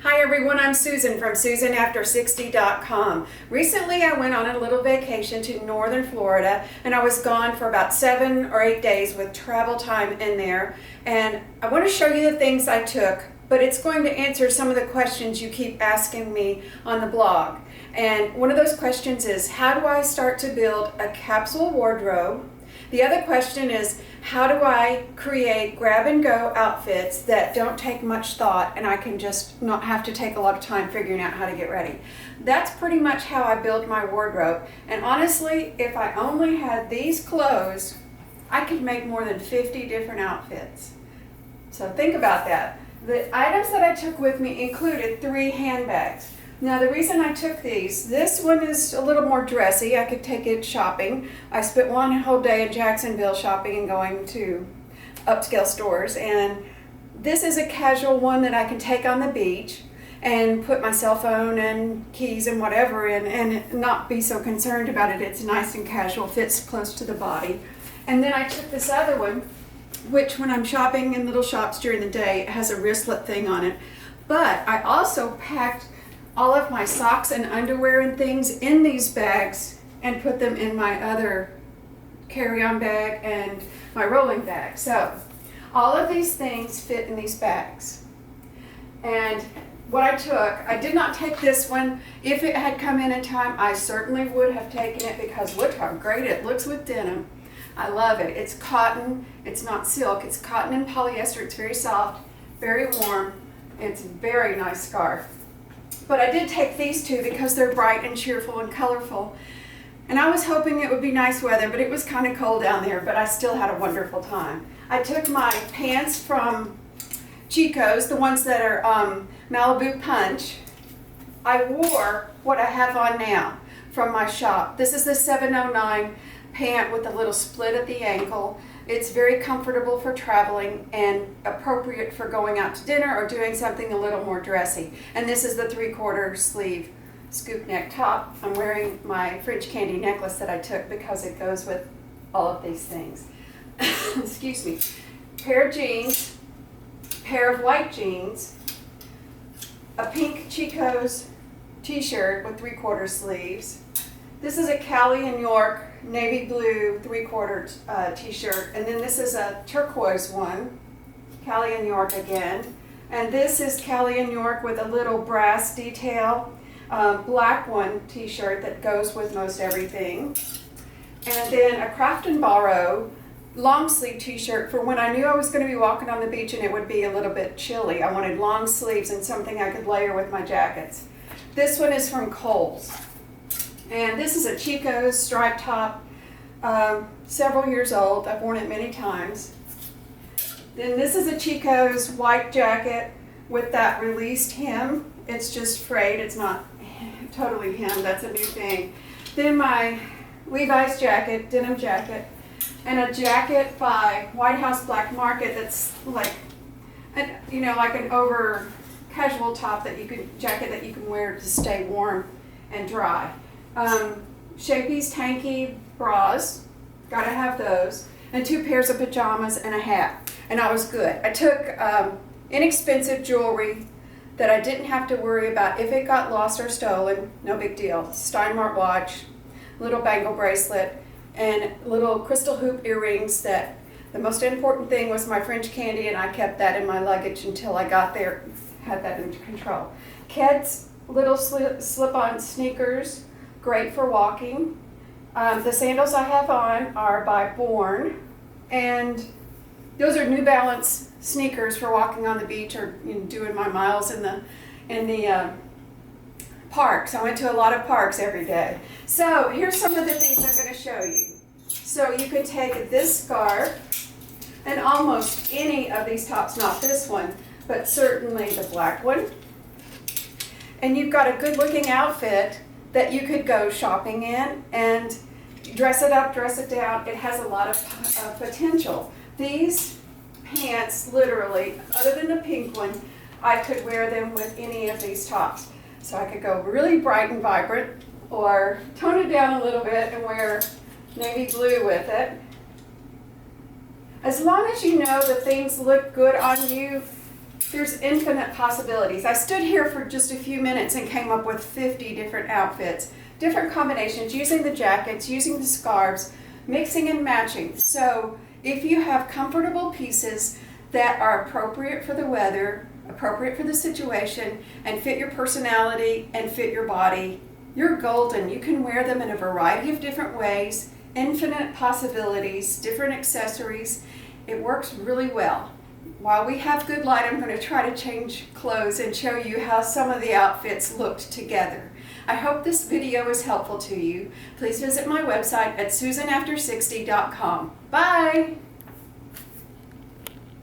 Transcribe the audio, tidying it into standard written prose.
Hi everyone, I'm Susan from SusanAfter60.com. Recently I went on a little vacation to northern Florida and I was gone for about 7 or 8 days with travel time in there, and I want to show you the things I took, but it's going to answer some of the questions you keep asking me on the blog. And one of those questions is, how do I start to build a capsule wardrobe? The other question is, how do I create grab-and-go outfits that don't take much thought and I can just not have to take a lot of time figuring out how to get ready? That's pretty much how I build my wardrobe. And honestly, if I only had these clothes, I could make more than 50 different outfits. So think about that. The items that I took with me included 3 handbags. Now the reason I took these, this one is a little more dressy. I could take it shopping. I spent one whole day in Jacksonville shopping and going to upscale stores. And this is a casual one that I can take on the beach and put my cell phone and keys and whatever in and not be so concerned about it. It's nice and casual, fits close to the body. And then I took this other one, which when I'm shopping in little shops during the day, it has a wristlet thing on it. But I also packed all of my socks and underwear and things in these bags and put them in my other carry-on bag and my rolling bag. So all of these things fit in these bags. And what I took, I did not take this one. If it had come in time, I certainly would have taken it because look how great it looks with denim. I love it. It's cotton, it's not silk, it's cotton and polyester. It's very soft, very warm. It's a very nice scarf. But I did take these 2 because they're bright and cheerful and colorful. And I was hoping it would be nice weather, but it was kind of cold down there, but I still had a wonderful time. I took my pants from Chico's, the ones that are Malibu Punch. I wore what I have on now from my shop. This is the 709 pant with a little split at the ankle. It's very comfortable for traveling and appropriate for going out to dinner or doing something a little more dressy. And this is the 3/4 sleeve scoop neck top. I'm wearing my French candy necklace that I took because it goes with all of these things. Excuse me. Pair of jeans, pair of white jeans, a pink Chico's t-shirt with 3/4 sleeves. This is a Callie and York navy blue 3/4 t-shirt, and then this is a turquoise one, Callie and York again, and this is Callie and York with a little brass detail black one t-shirt that goes with most everything, and then a Craft and Borrow long sleeve t-shirt for when I knew I was going to be walking on the beach and it would be a little bit chilly. I wanted long sleeves and something I could layer with my jackets. This one is from Kohl's. And this is a Chico's striped top, several years old. I've worn it many times. Then this is a Chico's white jacket with that released hem. It's just frayed, it's not totally hemmed, that's a new thing. Then my Levi's jacket, denim jacket, and a jacket by White House Black Market that's like, like an over casual top jacket that you can wear to stay warm and dry. Shapey's Tanky bras, gotta have those, and 2 pairs of pajamas and a hat, and I was good. I took inexpensive jewelry that I didn't have to worry about if it got lost or stolen, no big deal. Steinmart watch, little bangle bracelet, and little crystal hoop earrings. That the most important thing was my French candy, and I kept that in my luggage until I got there, had that under control. Ked's little slip-on sneakers, great for walking. The sandals I have on are by Born, and those are New Balance sneakers for walking on the beach or doing my miles in the parks. I went to a lot of parks every day. So here's some of the things I'm going to show you. So you can take this scarf and almost any of these tops, not this one, but certainly the black one, and you've got a good looking outfit that you could go shopping in and dress it up, dress it down. It has a lot of potential. These pants, literally, other than the pink one, I could wear them with any of these tops. So I could go really bright and vibrant, or tone it down a little bit and wear navy blue with it. As long as you know that things look good on you, There's infinite possibilities. I stood here for just a few minutes and came up with 50 different outfits, different combinations, using the jackets, using the scarves, mixing and matching. So if you have comfortable pieces that are appropriate for the weather, appropriate for the situation, and fit your personality and fit your body, you're golden. You can wear them in a variety of different ways, infinite possibilities, different accessories. It works really well. While we have good light, I'm going to try to change clothes and show you how some of the outfits looked together. I hope this video is helpful to you. Please visit my website at SusanAfter60.com. Bye!